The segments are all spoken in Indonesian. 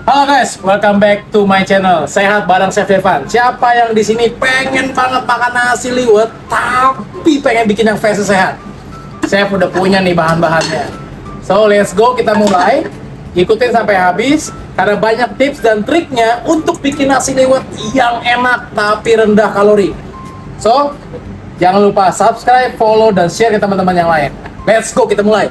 Halo guys, welcome back to my channel. Sehat bareng Chef Devan. Siapa yang di sini pengen banget makan nasi liwet tapi pengen bikin yang versi sehat? Chef udah punya nih bahan-bahannya. So let's go, kita mulai. Ikutin sampai habis karena banyak tips dan triknya untuk bikin nasi liwet yang enak tapi rendah kalori. So, jangan lupa subscribe, follow, dan share ke teman-teman yang lain. Let's go, kita mulai.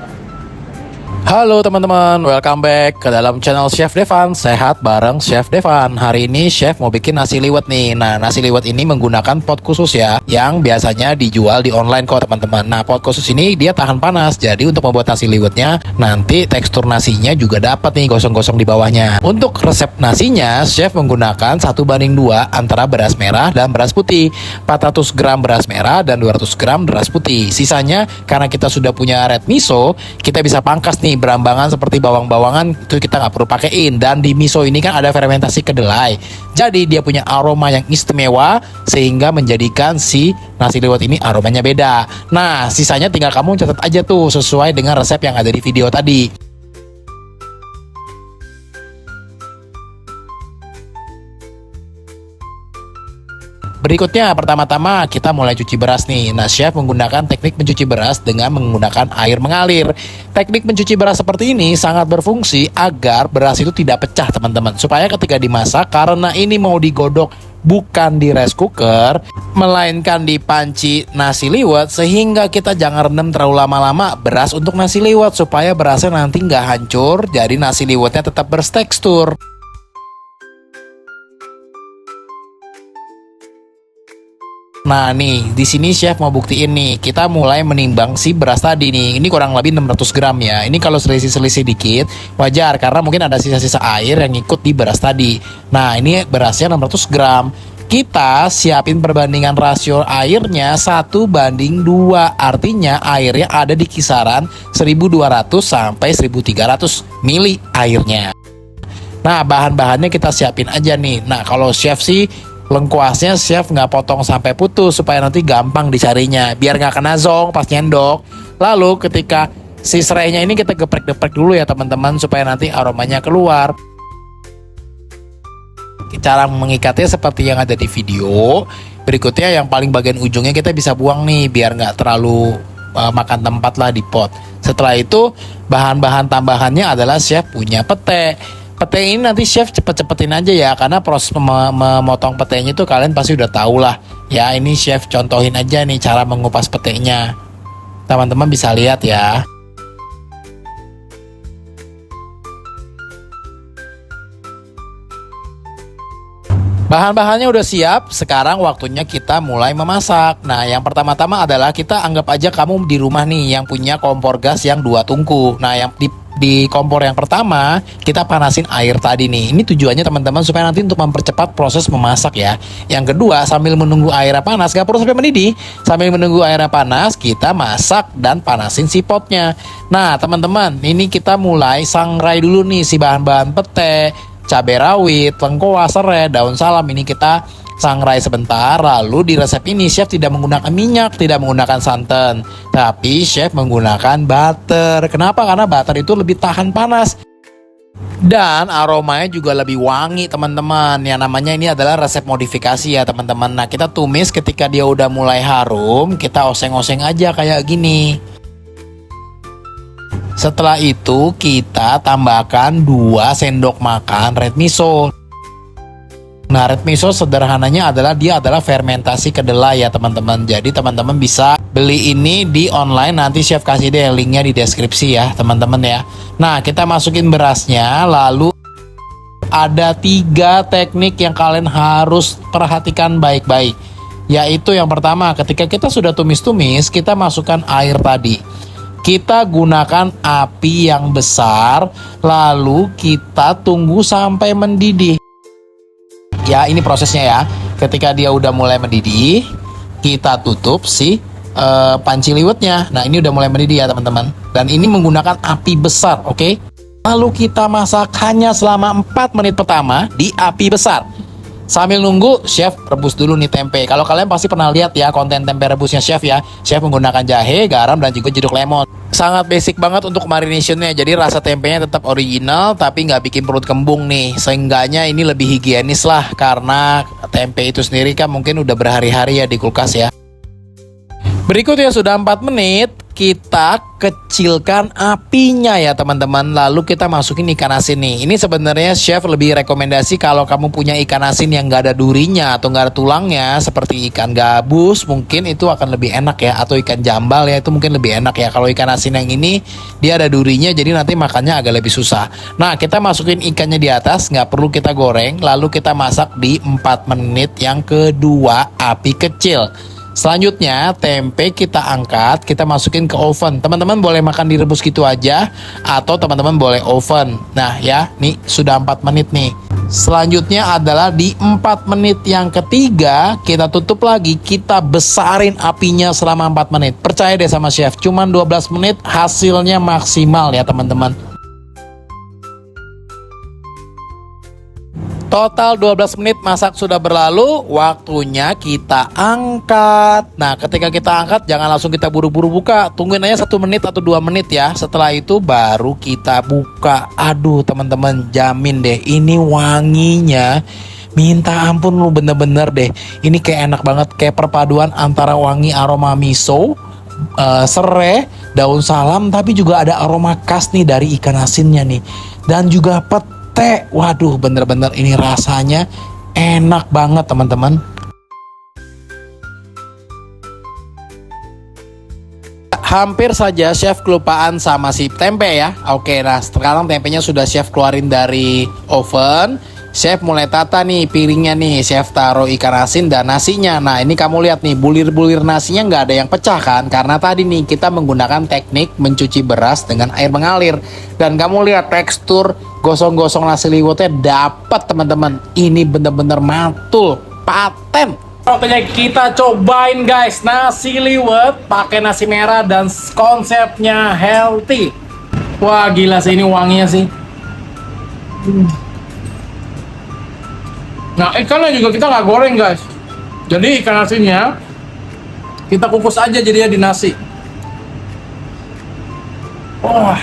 Halo teman-teman, welcome back ke dalam channel Chef Devan. Sehat bareng Chef Devan. Hari ini Chef mau bikin nasi liwet nih. Nah, nasi liwet ini menggunakan pot khusus ya, yang biasanya dijual di online kok teman-teman. Nah, pot khusus ini dia tahan panas. Jadi untuk membuat nasi liwetnya, nanti tekstur nasinya juga dapat nih gosong-gosong di bawahnya. Untuk resep nasinya, Chef menggunakan 1:2 antara beras merah dan beras putih. 400 gram beras merah dan 200 gram beras putih. Sisanya karena kita sudah punya red miso, kita bisa pangkas nih berambangan seperti bawang-bawangan, itu kita nggak perlu pakein. Dan di miso ini kan ada fermentasi kedelai, jadi dia punya aroma yang istimewa sehingga menjadikan si nasi liwet ini aromanya beda. Nah, sisanya tinggal kamu catat aja tuh sesuai dengan resep yang ada di video tadi. Berikutnya, pertama-tama kita mulai cuci beras nih. Nah, Chef menggunakan teknik mencuci beras dengan menggunakan air mengalir. Teknik mencuci beras seperti ini sangat berfungsi agar beras itu tidak pecah teman-teman. Supaya ketika dimasak, karena ini mau digodok bukan di rice cooker, melainkan di panci nasi liwet, sehingga kita jangan rendam terlalu lama-lama beras untuk nasi liwet, supaya berasnya nanti nggak hancur, jadi nasi liwetnya tetap bertekstur. Nah nih, di sini Chef mau buktiin nih, kita mulai menimbang si beras tadi nih. Ini kurang lebih 600 gram ya. Ini kalau selisih-selisih dikit, wajar karena mungkin ada sisa-sisa air yang ikut di beras tadi. Nah, ini berasnya 600 gram. Kita siapin perbandingan rasio airnya 1:2. Artinya airnya ada di kisaran 1200 sampai 1300 mili airnya. Nah, bahan-bahannya kita siapin aja nih. Nah, kalau Chef sih lengkuasnya Chef nggak potong sampai putus supaya nanti gampang dicarinya, biar nggak kena zong pas nyendok. Lalu ketika si serainya ini kita geprek-geprek dulu ya teman-teman, supaya nanti aromanya keluar. Cara mengikatnya seperti yang ada di video. Berikutnya yang paling bagian ujungnya kita bisa buang nih, biar nggak terlalu makan tempat lah di pot. Setelah itu bahan-bahan tambahannya adalah Chef punya pete. Pete ini nanti Chef cepet-cepetin aja ya, karena proses memotong petenya itu kalian pasti udah tahu lah. Ya, ini Chef contohin aja nih cara mengupas petenya. Teman-teman bisa lihat ya. Bahan-bahannya udah siap, sekarang waktunya kita mulai memasak. Nah, yang pertama-tama adalah kita anggap aja kamu di rumah nih yang punya kompor gas yang 2 tungku. Nah, yang di kompor yang pertama kita panasin air tadi nih. Ini tujuannya teman-teman supaya nanti untuk mempercepat proses memasak ya. Yang kedua, sambil menunggu airnya panas, gak perlu sampai mendidih. Sambil menunggu airnya panas, kita masak dan panasin si potnya. Nah, teman-teman, ini kita mulai sangrai dulu nih si bahan-bahan pete, cabai rawit, lengkoas, serai, daun salam. Ini kita sangrai sebentar. Lalu di resep ini Chef tidak menggunakan minyak, tidak menggunakan santan, tapi Chef menggunakan butter. Kenapa? Karena butter itu lebih tahan panas dan aromanya juga lebih wangi teman-teman. Yang namanya ini adalah resep modifikasi ya teman-teman. Nah, kita tumis ketika dia udah mulai harum, kita oseng-oseng aja kayak gini. Setelah itu kita tambahkan 2 sendok makan red miso. Nah, red miso sederhananya adalah dia adalah fermentasi kedelai ya teman-teman. Jadi teman-teman bisa beli ini di online, nanti Chef kasih deh linknya di deskripsi ya teman-teman ya. Nah, kita masukin berasnya. Lalu ada 3 teknik yang kalian harus perhatikan baik-baik. Yaitu yang pertama, ketika kita sudah tumis-tumis, kita masukkan air tadi. Kita gunakan api yang besar, lalu kita tunggu sampai mendidih. Ya, ini prosesnya ya. Ketika dia udah mulai mendidih, kita tutup si panci liwetnya. Nah, ini udah mulai mendidih ya teman-teman. Dan ini menggunakan api besar, oke? Lalu kita masak hanya selama 4 menit pertama di api besar. Sambil nunggu, chef rebus dulu nih tempe. Kalau kalian pasti pernah lihat ya konten tempe rebusnya chef ya. Chef menggunakan jahe, garam, dan juga jeruk lemon. Sangat basic banget untuk marinationnya. Jadi rasa tempenya tetap original, tapi nggak bikin perut kembung nih. Seenggaknya ini lebih higienis lah, karena tempe itu sendiri kan mungkin udah berhari-hari ya di kulkas ya. Berikutnya sudah 4 menit, kita kecilkan apinya ya teman-teman. Lalu kita masukin ikan asin nih. Ini sebenarnya chef lebih rekomendasi kalau kamu punya ikan asin yang nggak ada durinya atau nggak ada tulangnya, seperti ikan gabus, mungkin itu akan lebih enak ya. Atau ikan jambal ya, itu mungkin lebih enak ya. Kalau ikan asin yang ini dia ada durinya, jadi nanti makannya agak lebih susah. Nah, kita masukin ikannya di atas, nggak perlu kita goreng. Lalu kita masak di 4 menit yang kedua, api kecil. Selanjutnya tempe kita angkat, kita masukin ke oven. Teman-teman boleh makan direbus gitu aja, atau teman-teman boleh oven. Nah ya, nih sudah 4 menit nih. Selanjutnya adalah di 4 menit yang ketiga, kita tutup lagi, kita besarin apinya selama 4 menit. Percaya deh sama chef, cuman 12 menit hasilnya maksimal ya teman-teman. Total 12 menit masak sudah berlalu, waktunya kita angkat. Nah, ketika kita angkat jangan langsung kita buru-buru buka. Tungguin aja 1 menit atau 2 menit ya. Setelah itu baru kita buka. Aduh teman-teman, jamin deh ini wanginya minta ampun lu, bener-bener deh. Ini kayak enak banget, kayak perpaduan antara wangi aroma miso, serai, daun salam, tapi juga ada aroma khas nih dari ikan asinnya nih. Dan juga pete. Waduh, bener-bener ini rasanya enak banget teman-teman. Hampir saja chef kelupaan sama si tempe ya. Oke, nah sekarang tempenya sudah chef keluarin dari oven. Chef mulai tata nih piringnya nih. Chef taruh ikan asin dan nasinya. Nah ini kamu lihat nih, bulir-bulir nasinya nggak ada yang pecah kan. Karena tadi nih kita menggunakan teknik mencuci beras dengan air mengalir. Dan kamu lihat tekstur gosong-gosong nasi liwetnya dapat teman-teman. Ini bener-bener mantul, paten. Waktunya kita cobain guys, nasi liwet pakai nasi merah dan konsepnya healthy. Wah gila sih ini wanginya sih. Nah ikannya juga kita nggak goreng guys. Jadi ikan asinnya kita kukus aja jadinya di nasi. Wah.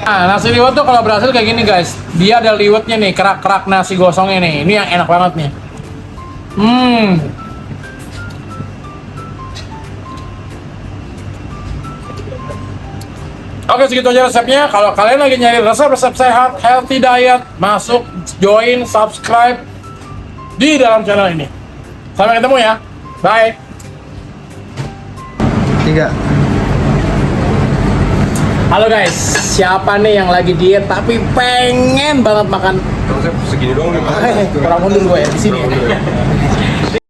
Nah nasi liwet tuh kalau berhasil kayak gini guys. Dia ada liwetnya nih, kerak-kerak nasi gosongnya nih. Ini yang enak banget nih. Oke segitu aja resepnya. Kalau kalian lagi nyari resep-resep sehat, healthy diet, masuk, join, subscribe di dalam channel ini. Sampai ketemu ya. Bye. 3. Halo guys, siapa nih yang lagi diet tapi pengen banget makan? Segini doang nih. Kurang mundur gue ya di sini.